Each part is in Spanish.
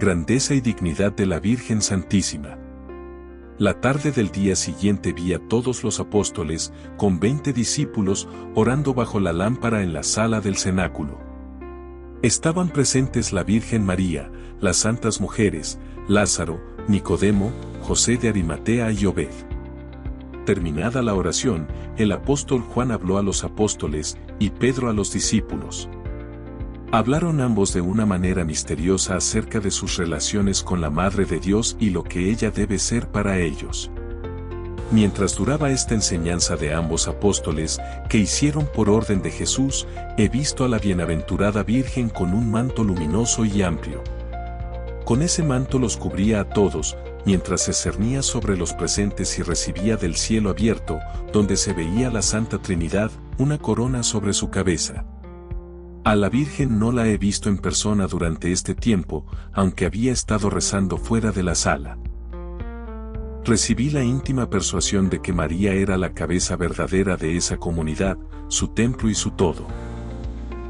grandeza y dignidad de la Virgen Santísima. La tarde del día siguiente vi a todos los apóstoles, con 20 discípulos, orando bajo la lámpara en la sala del cenáculo. Estaban presentes la Virgen María, las santas mujeres, Lázaro, Nicodemo, José de Arimatea y Obed. Terminada la oración, el apóstol Juan habló a los apóstoles, y Pedro a los discípulos. Hablaron ambos de una manera misteriosa acerca de sus relaciones con la Madre de Dios y lo que ella debe ser para ellos. Mientras duraba esta enseñanza de ambos apóstoles, que hicieron por orden de Jesús, he visto a la bienaventurada Virgen con un manto luminoso y amplio. Con ese manto los cubría a todos, mientras se cernía sobre los presentes y recibía del cielo abierto, donde se veía la Santa Trinidad, una corona sobre su cabeza. A la Virgen no la he visto en persona durante este tiempo, aunque había estado rezando fuera de la sala. Recibí la íntima persuasión de que María era la cabeza verdadera de esa comunidad, su templo y su todo.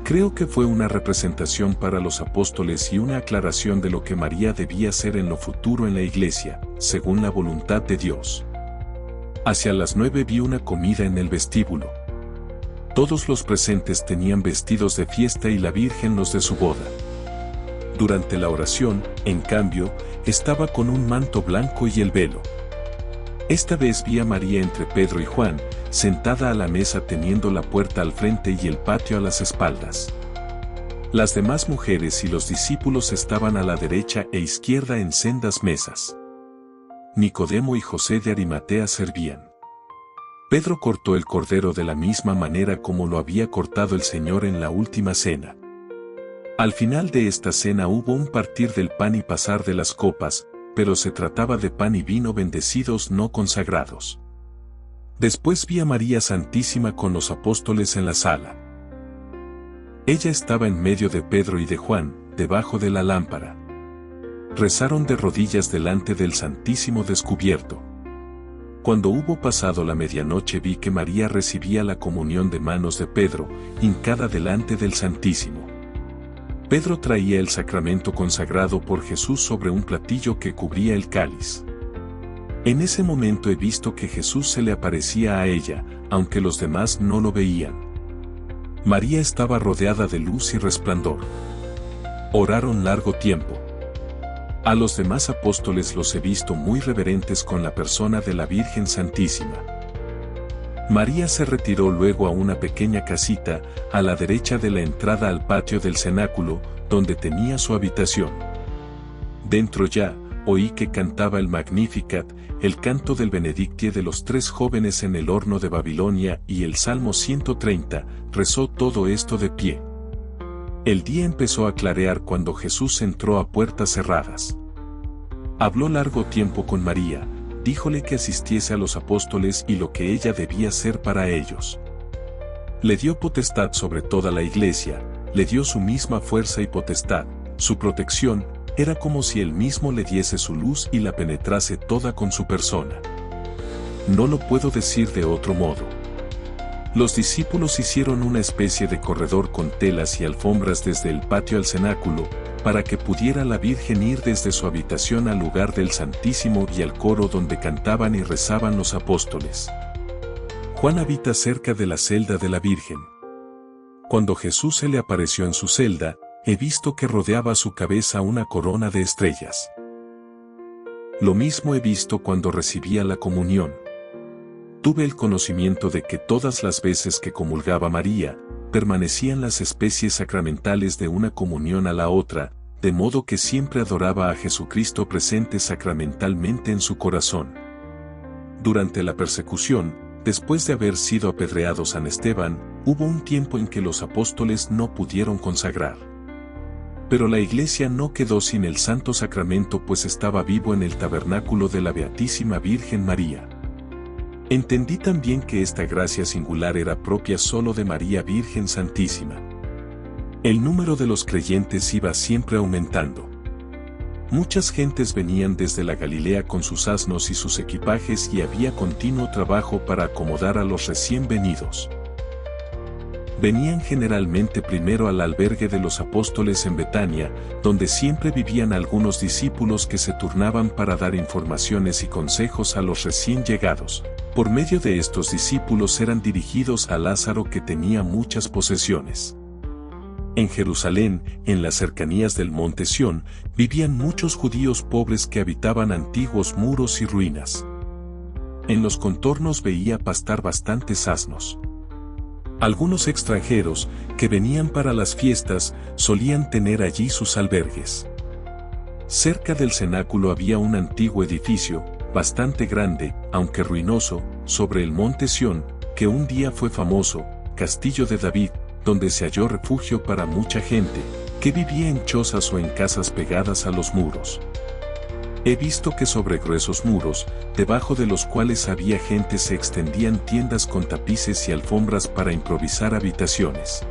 Creo que fue una representación para los apóstoles y una aclaración de lo que María debía ser en lo futuro en la iglesia, según la voluntad de Dios. Hacia las 9 vi una comida en el vestíbulo. Todos los presentes tenían vestidos de fiesta y la Virgen los de su boda. Durante la oración, en cambio, estaba con un manto blanco y el velo. Esta vez vi a María entre Pedro y Juan, sentada a la mesa teniendo la puerta al frente y el patio a las espaldas. Las demás mujeres y los discípulos estaban a la derecha e izquierda en sendas mesas. Nicodemo y José de Arimatea servían. Pedro cortó el cordero de la misma manera como lo había cortado el Señor en la última cena. Al final de esta cena hubo un partir del pan y pasar de las copas, pero se trataba de pan y vino bendecidos no consagrados. Después vi a María Santísima con los apóstoles en la sala. Ella estaba en medio de Pedro y de Juan, debajo de la lámpara. Rezaron de rodillas delante del Santísimo descubierto. Cuando hubo pasado la medianoche vi que María recibía la comunión de manos de Pedro, hincada delante del Santísimo. Pedro traía el sacramento consagrado por Jesús sobre un platillo que cubría el cáliz. En ese momento he visto que Jesús se le aparecía a ella, aunque los demás no lo veían. María estaba rodeada de luz y resplandor. Oraron largo tiempo. A los demás apóstoles los he visto muy reverentes con la persona de la Virgen Santísima. María se retiró luego a una pequeña casita, a la derecha de la entrada al patio del cenáculo, donde tenía su habitación. Dentro ya, oí que cantaba el Magnificat, el canto del Benedictie de los 3 jóvenes en el horno de Babilonia y el Salmo 130, rezó todo esto de pie. El día empezó a clarear cuando Jesús entró a puertas cerradas. Habló largo tiempo con María, díjole que asistiese a los apóstoles y lo que ella debía ser para ellos. Le dio potestad sobre toda la iglesia, le dio su misma fuerza y potestad, su protección, era como si él mismo le diese su luz y la penetrase toda con su persona. No lo puedo decir de otro modo. Los discípulos hicieron una especie de corredor con telas y alfombras desde el patio al cenáculo, para que pudiera la Virgen ir desde su habitación al lugar del Santísimo y al coro donde cantaban y rezaban los apóstoles. Juan habita cerca de la celda de la Virgen. Cuando Jesús se le apareció en su celda, he visto que rodeaba su cabeza una corona de estrellas. Lo mismo he visto cuando recibía la comunión. Tuve el conocimiento de que todas las veces que comulgaba María, permanecían las especies sacramentales de una comunión a la otra, de modo que siempre adoraba a Jesucristo presente sacramentalmente en su corazón. Durante la persecución, después de haber sido apedreado San Esteban, hubo un tiempo en que los apóstoles no pudieron consagrar. Pero la iglesia no quedó sin el Santo Sacramento pues estaba vivo en el tabernáculo de la Beatísima Virgen María. Entendí también que esta gracia singular era propia solo de María Virgen Santísima. El número de los creyentes iba siempre aumentando. Muchas gentes venían desde la Galilea con sus asnos y sus equipajes y había continuo trabajo para acomodar a los recién venidos. Venían generalmente primero al albergue de los apóstoles en Betania, donde siempre vivían algunos discípulos que se turnaban para dar informaciones y consejos a los recién llegados. Por medio de estos discípulos eran dirigidos a Lázaro, que tenía muchas posesiones. En Jerusalén, en las cercanías del monte Sión, vivían muchos judíos pobres que habitaban antiguos muros y ruinas. En los contornos veía pastar bastantes asnos. Algunos extranjeros, que venían para las fiestas, solían tener allí sus albergues. Cerca del cenáculo había un antiguo edificio, bastante grande, aunque ruinoso, sobre el monte Sión, que un día fue famoso, Castillo de David, donde se halló refugio para mucha gente, que vivía en chozas o en casas pegadas a los muros. He visto que sobre gruesos muros, debajo de los cuales había gente, se extendían tiendas con tapices y alfombras para improvisar habitaciones.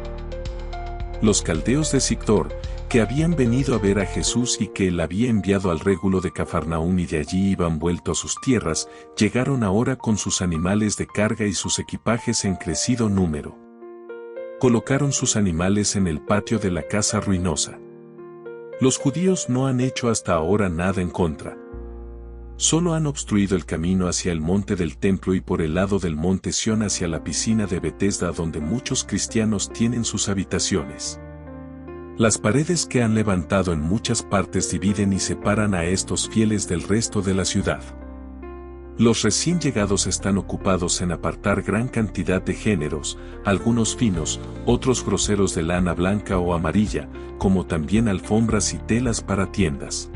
Los caldeos de Sictor, que habían venido a ver a Jesús y que él había enviado al régulo de Cafarnaún y de allí iban vuelto a sus tierras, llegaron ahora con sus animales de carga y sus equipajes en crecido número. Colocaron sus animales en el patio de la casa ruinosa. Los judíos no han hecho hasta ahora nada en contra. Solo han obstruido el camino hacia el monte del templo y por el lado del monte Sión hacia la piscina de Betesda, donde muchos cristianos tienen sus habitaciones. Las paredes que han levantado en muchas partes dividen y separan a estos fieles del resto de la ciudad. Los recién llegados están ocupados en apartar gran cantidad de géneros, algunos finos, otros groseros de lana blanca o amarilla, como también alfombras y telas para tiendas.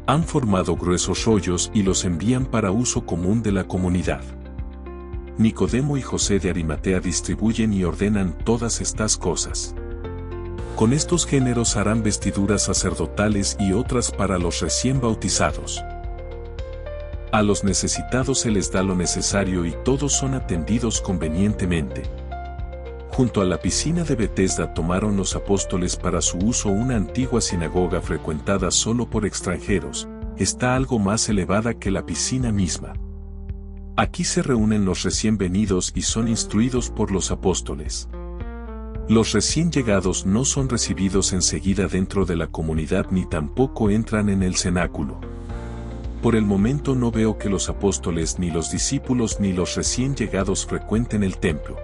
Han formado gruesos rollos y los envían para uso común de la comunidad. Nicodemo y José de Arimatea distribuyen y ordenan todas estas cosas. Con estos géneros harán vestiduras sacerdotales y otras para los recién bautizados. A los necesitados se les da lo necesario y todos son atendidos convenientemente. Junto a la piscina de Betesda tomaron los apóstoles para su uso una antigua sinagoga frecuentada solo por extranjeros, está algo más elevada que la piscina misma. Aquí se reúnen los recién venidos y son instruidos por los apóstoles. Los recién llegados no son recibidos enseguida dentro de la comunidad ni tampoco entran en el cenáculo. Por el momento no veo que los apóstoles ni los discípulos ni los recién llegados frecuenten el templo.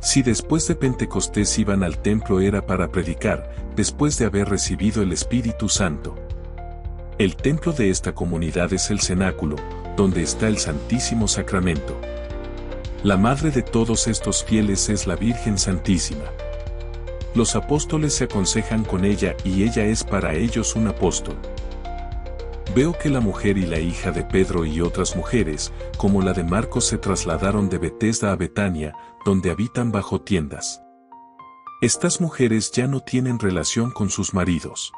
Si después de Pentecostés iban al templo era para predicar, después de haber recibido el Espíritu Santo. El templo de esta comunidad es el cenáculo, donde está el Santísimo Sacramento. La madre de todos estos fieles es la Virgen Santísima. Los apóstoles se aconsejan con ella y ella es para ellos un apóstol. Veo que la mujer y la hija de Pedro y otras mujeres, como la de Marcos, se trasladaron de Betesda a Betania, donde habitan bajo tiendas. Estas mujeres ya no tienen relación con sus maridos.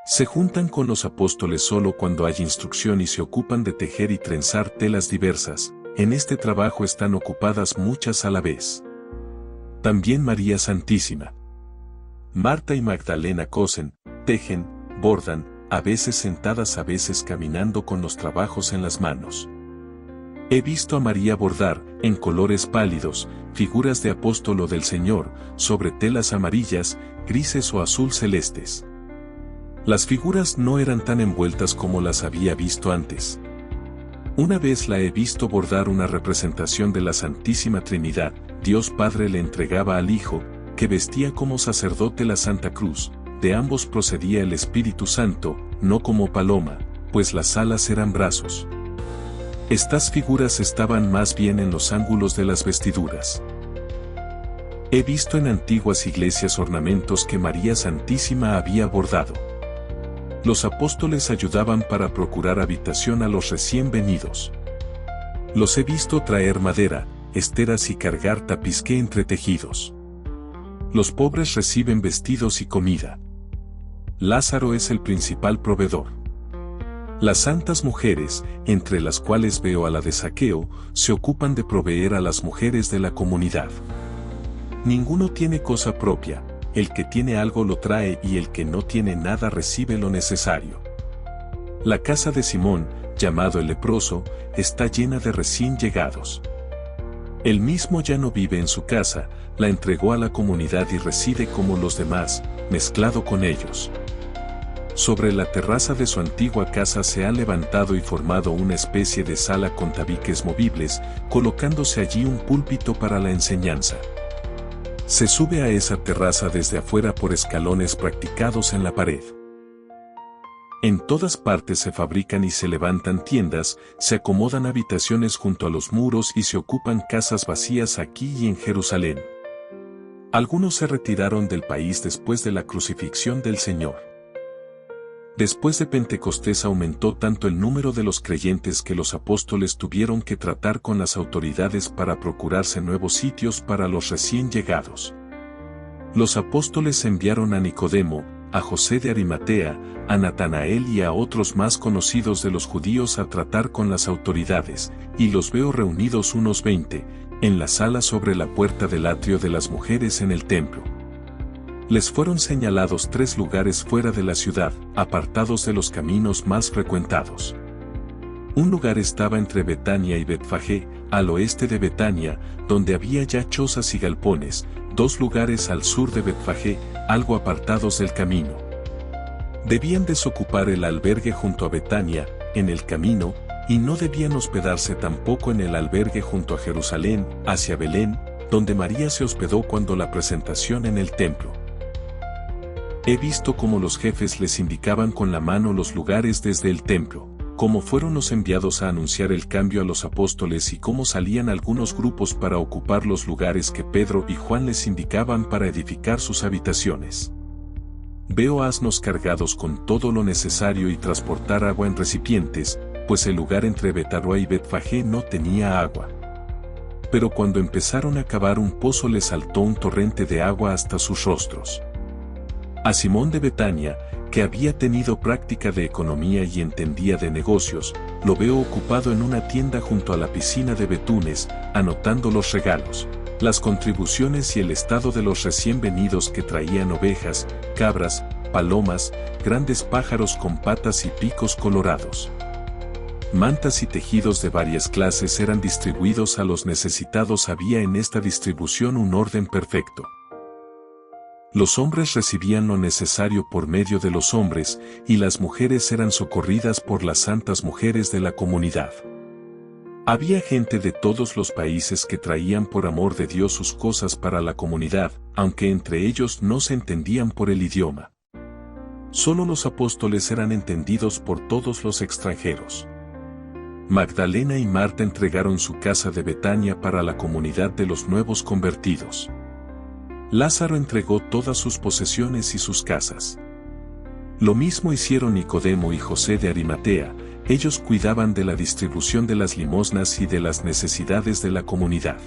Se juntan con los apóstoles solo cuando hay instrucción y se ocupan de tejer y trenzar telas diversas. En este trabajo están ocupadas muchas a la vez. También María Santísima. Marta y Magdalena cosen, tejen, bordan, a veces sentadas, a veces caminando con los trabajos en las manos. He visto a María bordar, en colores pálidos, figuras de apóstolo del Señor, sobre telas amarillas, grises o azul celestes. Las figuras no eran tan envueltas como las había visto antes. Una vez la he visto bordar una representación de la Santísima Trinidad. Dios Padre le entregaba al Hijo, que vestía como sacerdote la Santa Cruz. De ambos procedía el Espíritu Santo, no como paloma, pues las alas eran brazos. Estas figuras estaban más bien en los ángulos de las vestiduras. He visto en antiguas iglesias ornamentos que María Santísima había bordado. Los apóstoles ayudaban para procurar habitación a los recién venidos. Los he visto traer madera, esteras y cargar tapisque entretejidos. Los pobres reciben vestidos y comida. Lázaro es el principal proveedor. Las santas mujeres, entre las cuales veo a la de Zaqueo, se ocupan de proveer a las mujeres de la comunidad. Ninguno tiene cosa propia, el que tiene algo lo trae y el que no tiene nada recibe lo necesario. La casa de Simón, llamado el leproso, está llena de recién llegados. Él mismo ya no vive en su casa, la entregó a la comunidad y reside como los demás, mezclado con ellos. Sobre la terraza de su antigua casa se ha levantado y formado una especie de sala con tabiques movibles, colocándose allí un púlpito para la enseñanza. Se sube a esa terraza desde afuera por escalones practicados en la pared. En todas partes se fabrican y se levantan tiendas, se acomodan habitaciones junto a los muros y se ocupan casas vacías aquí y en Jerusalén. Algunos se retiraron del país después de la crucifixión del Señor. Después de Pentecostés aumentó tanto el número de los creyentes que los apóstoles tuvieron que tratar con las autoridades para procurarse nuevos sitios para los recién llegados. Los apóstoles enviaron a Nicodemo, a José de Arimatea, a Natanael y a otros más conocidos de los judíos a tratar con las autoridades, y los veo reunidos unos 20, en la sala sobre la puerta del atrio de las mujeres en el templo. Les fueron señalados 3 lugares fuera de la ciudad, apartados de los caminos más frecuentados. Un lugar estaba entre Betania y Betfagé, al oeste de Betania, donde había ya chozas y galpones, 2 lugares al sur de Betfagé, algo apartados del camino. Debían desocupar el albergue junto a Betania, en el camino, y no debían hospedarse tampoco en el albergue junto a Jerusalén, hacia Belén, donde María se hospedó cuando la presentación en el templo. He visto cómo los jefes les indicaban con la mano los lugares desde el templo, cómo fueron los enviados a anunciar el cambio a los apóstoles y cómo salían algunos grupos para ocupar los lugares que Pedro y Juan les indicaban para edificar sus habitaciones. Veo asnos cargados con todo lo necesario y transportar agua en recipientes, pues el lugar entre Betarúa y Betfagé no tenía agua. Pero cuando empezaron a cavar un pozo les saltó un torrente de agua hasta sus rostros. A Simón de Betania, que había tenido práctica de economía y entendía de negocios, lo veo ocupado en una tienda junto a la piscina de Betunes, anotando los regalos, las contribuciones y el estado de los recién venidos que traían ovejas, cabras, palomas, grandes pájaros con patas y picos colorados. Mantas y tejidos de varias clases eran distribuidos a los necesitados. Había en esta distribución un orden perfecto. Los hombres recibían lo necesario por medio de los hombres, y las mujeres eran socorridas por las santas mujeres de la comunidad. Había gente de todos los países que traían por amor de Dios sus cosas para la comunidad, aunque entre ellos no se entendían por el idioma. Solo los apóstoles eran entendidos por todos los extranjeros. Magdalena y Marta entregaron su casa de Betania para la comunidad de los nuevos convertidos. Lázaro entregó todas sus posesiones y sus casas. Lo mismo hicieron Nicodemo y José de Arimatea. Ellos cuidaban de la distribución de las limosnas y de las necesidades de la comunidad.